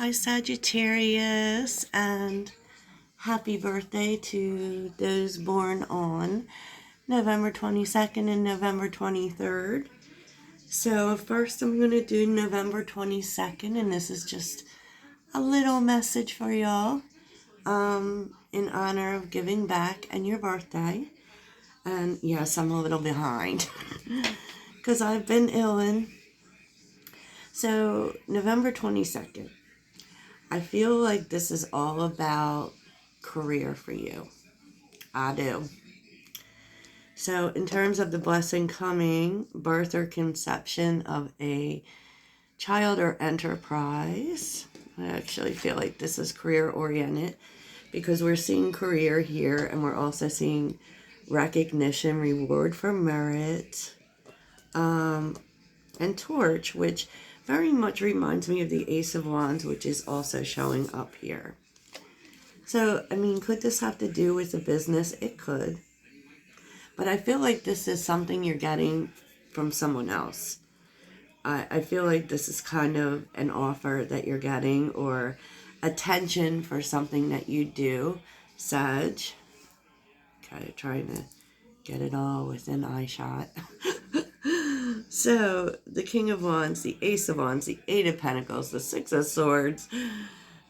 Hi, Sagittarius, and happy birthday to those born on November 22nd and November 23rd. So, first, I'm going to do November 22nd, and this is just a little message for y'all in honor of giving back and your birthday. And yes, I'm a little behind because I've been ill. So, November 22nd. I feel like this is all about career for you. I do. So, in terms of the blessing coming, birth or conception of a child or enterprise, I actually feel like this is career oriented because we're seeing career here and we're also seeing recognition, reward for merit, and torch, which very much reminds me of the Ace of Wands, which is also showing up here. So, I mean, could this have to do with the business? It could. But I feel like this is something you're getting from someone else. I feel like this is kind of an offer that you're getting or attention for something that you do, Sag. Okay, trying to get it all within eye shot. So, the King of Wands, the Ace of Wands, the Eight of Pentacles, the Six of Swords,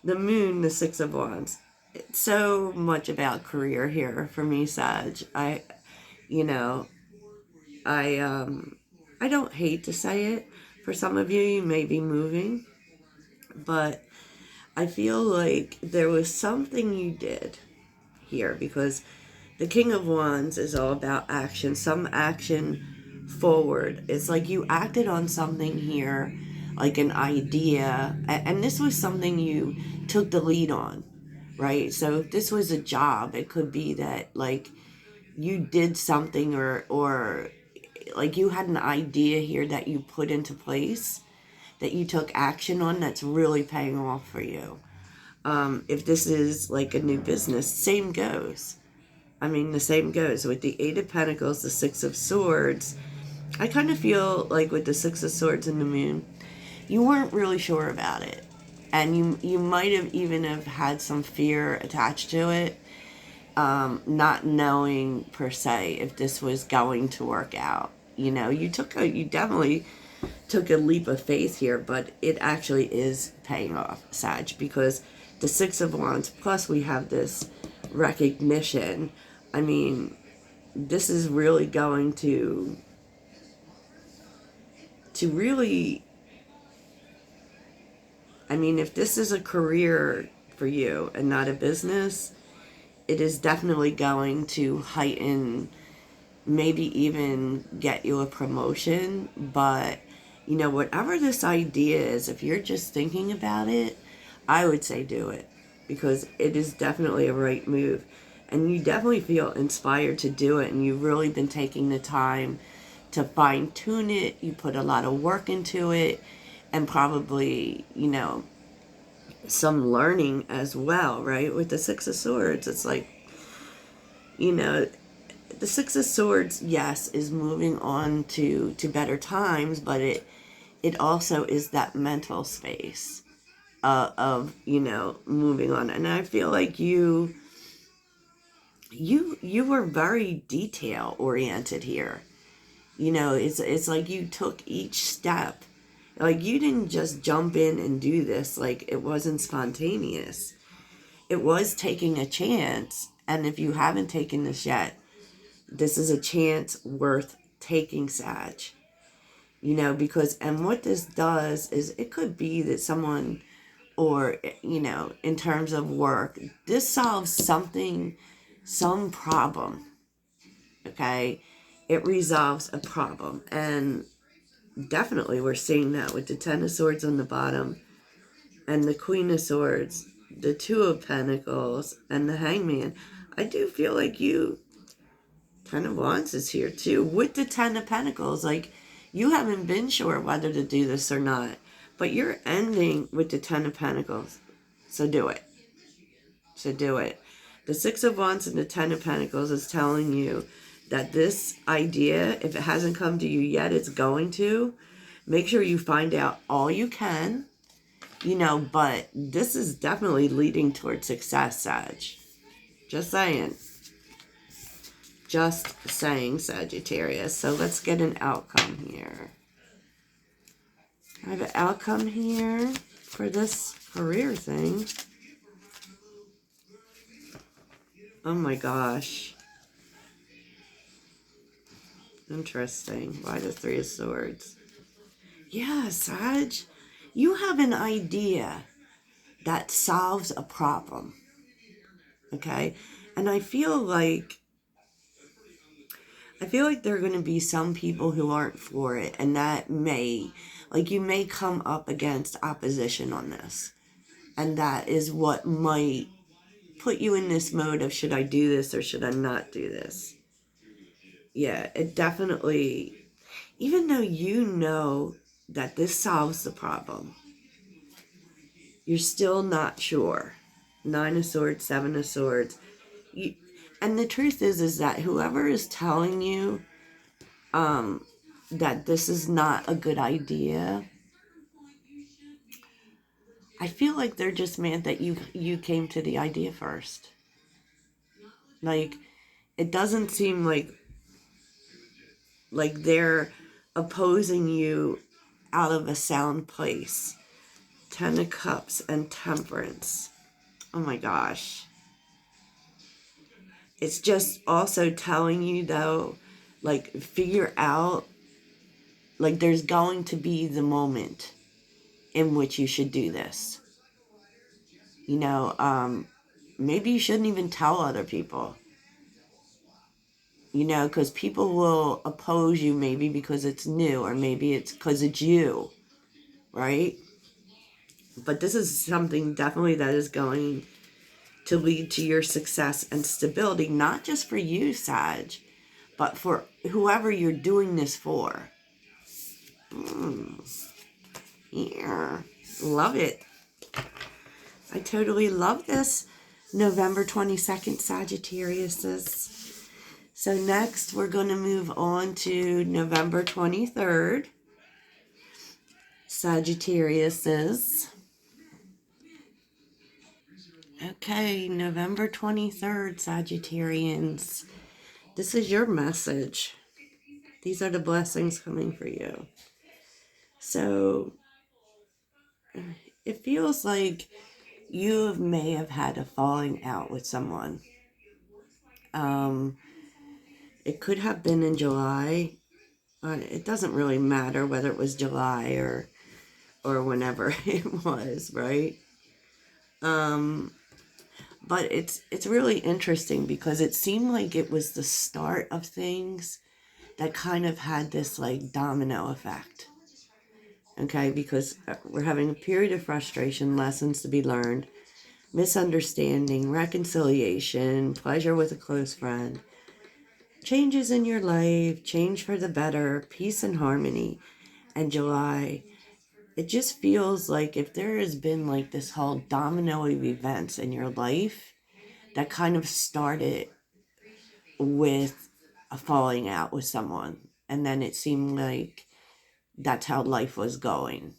the Moon, the Six of Wands. It's so much about career here for me, Sag. I don't hate to say it. For some of you, you may be moving, but I feel like there was something you did here because the King of Wands is all about action, some action forward. It's like you acted on something here, like an idea, and this was something you took the lead on, right? So if this was a job, it could be that like you did something or like you had an idea here that you put into place, that you took action on, that's really paying off for you. If this is like a new business, same goes. I mean, the same goes with the Eight of Pentacles, the Six of Swords. I kind of feel like with the Six of Swords and the Moon, you weren't really sure about it. And you might have even have had some fear attached to it, not knowing per se if this was going to work out. You know, you definitely took a leap of faith here, but it actually is paying off, Sag, because the Six of Wands, plus we have this recognition. I mean, this is really going to really, I mean, if this is a career for you and not a business, it is definitely going to heighten, maybe even get you a promotion. But you know, whatever this idea is, if you're just thinking about it, I would say do it because it is definitely a right move. And you definitely feel inspired to do it, and you've really been taking the time to fine tune it. You put a lot of work into it, and probably, you know, some learning as well, right? With the Six of Swords, it's like, you know, the Six of Swords, yes, is moving on to better times, but it also is that mental space of, you know, moving on. And I feel like you were very detail oriented here. You know, it's like you took each step. Like you didn't just jump in and do this. Like it wasn't spontaneous. It was taking a chance. And if you haven't taken this yet, this is a chance worth taking, Sag. You know, because, and what this does is it could be that someone, or, you know, in terms of work, this solves something, some problem, okay? It resolves a problem. And definitely we're seeing that with the Ten of Swords on the bottom and the Queen of Swords, the Two of Pentacles, and the Hangman. I do feel like you, Ten of Wands is here too, with the Ten of Pentacles. Like, you haven't been sure whether to do this or not, but you're ending with the Ten of Pentacles. So do it. So do it. The Six of Wands and the Ten of Pentacles is telling you that this idea, if it hasn't come to you yet, it's going to. Make sure you find out all you can You know, but this is definitely leading towards success, Sag. Just saying. Just saying, Sagittarius. So let's get an outcome here. I have an outcome here for this career thing. Oh my gosh. Interesting. Why the Three of Swords? Yeah, Sag. You have an idea that solves a problem. Okay? And I feel like there are going to be some people who aren't for it, and that may, like, you may come up against opposition on this. And that is what might put you in this mode of, should I do this or should I not do this? Yeah, it definitely, even though you know that this solves the problem, you're still not sure. 9 of Swords, 7 of Swords. And the truth is that whoever is telling you that this is not a good idea, I feel like they're just mad that you came to the idea first. Like, it doesn't seem like they're opposing you out of a sound place. 10 of Cups and Temperance. Oh my gosh. It's just also telling you, though, like, figure out, like, there's going to be the moment in which you should do this. You know, maybe you shouldn't even tell other people. You know, because people will oppose you maybe because it's new, or maybe it's because it's you, right? But this is something definitely that is going to lead to your success and stability, not just for you, Sag, but for whoever you're doing this for. Yeah, love it. I totally love this. November 22nd, Sagittarius. So next, we're going to move on to November 23rd, Sagittarius. Okay, November 23rd, Sagittarians. This is your message. These are the blessings coming for you. So, it feels like you may have had a falling out with someone. It could have been in July. It doesn't really matter whether it was July or whenever it was, right? But it's really interesting because it seemed like it was the start of things that kind of had this like domino effect. Okay, because we're having a period of frustration, lessons to be learned, misunderstanding, reconciliation, pleasure with a close friend, changes in your life, change for the better, peace and harmony, and July. It just feels like if there has been like this whole domino of events in your life that kind of started with a falling out with someone, and then it seemed like that's how life was going.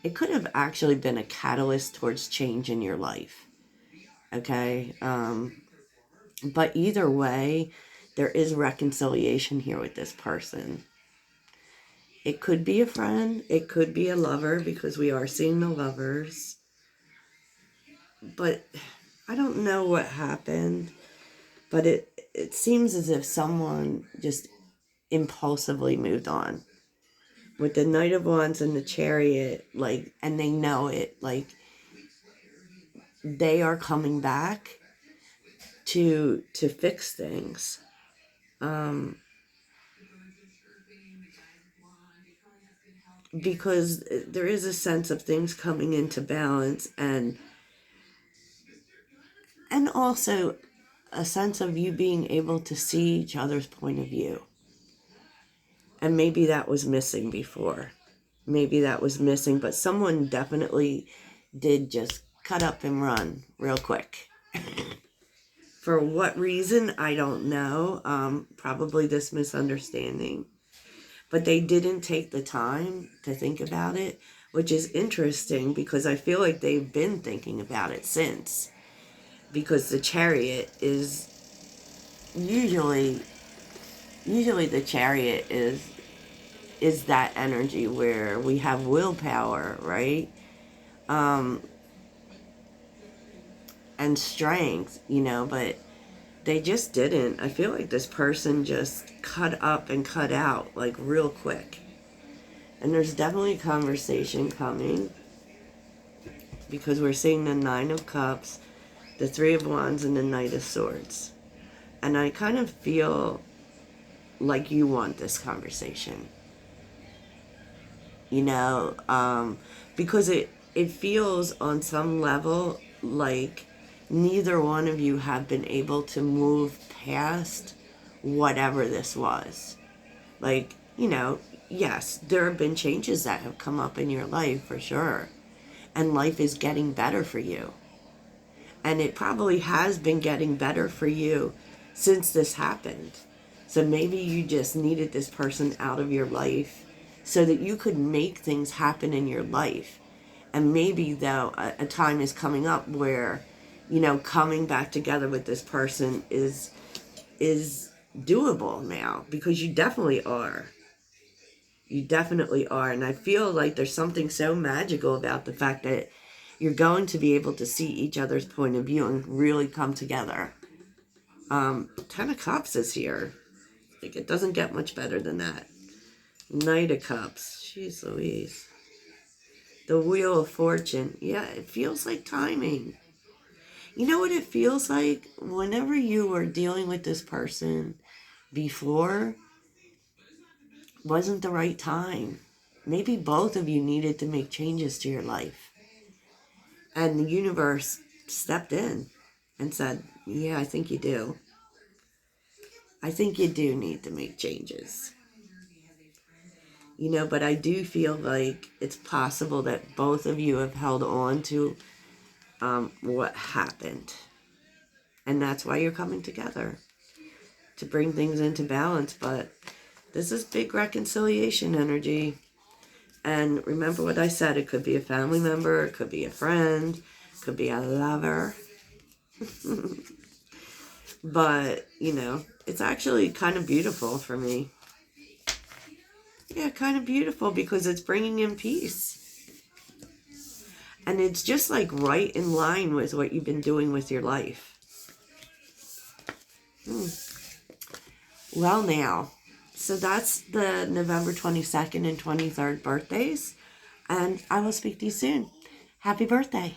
It could have actually been a catalyst towards change in your life. Okay. But either way, there is reconciliation here with this person. It could be a friend. It could be a lover, because we are seeing the lovers. But I don't know what happened. But it seems as if someone just impulsively moved on. With the Knight of Wands and the Chariot, like, and they know it, like, they are coming back to fix things. Because there is a sense of things coming into balance, and also a sense of you being able to see each other's point of view. And maybe that was missing before. Maybe that was missing, but someone definitely did just cut up and run real quick. For what reason, I don't know. Probably this misunderstanding. But they didn't take the time to think about it. which is interesting because I feel like they've been thinking about it since. Because the Chariot is usually the Chariot is that energy where we have willpower, right? And strength, but they just didn't. I feel like this person just cut up and cut out like real quick. And there's definitely a conversation coming because we're seeing the Nine of Cups, the Three of Wands, and the Knight of Swords. And I kind of feel like you want this conversation. Because it feels on some level like neither one of you have been able to move past whatever this was. Like, yes, there have been changes that have come up in your life for sure. And life is getting better for you. And it probably has been getting better for you since this happened. So maybe you just needed this person out of your life so that you could make things happen in your life. And maybe, though, a time is coming up where, coming back together with this person is doable now, because you definitely are. You definitely are. And I feel like there's something so magical about the fact that you're going to be able to see each other's point of view and really come together. Ten of Cups is here. Like, it doesn't get much better than that. Knight of Cups. Jeez Louise. The Wheel of Fortune. Yeah, it feels like timing. You know what it feels like? Whenever you were dealing with this person before, wasn't the right time. Maybe both of you needed to make changes to your life. And the universe stepped in and said, yeah, I think you do. I think you do need to make changes. But I do feel like it's possible that both of you have held on to what happened. And that's why you're coming together, to bring things into balance. But this is big reconciliation energy. And remember what I said, it could be a family member, it could be a friend, it could be a lover. But, it's actually kind of beautiful for me. Yeah, kind of beautiful because it's bringing in peace. And it's just like right in line with what you've been doing with your life. Well, now, so that's the November 22nd and 23rd birthdays. And I will speak to you soon. Happy birthday.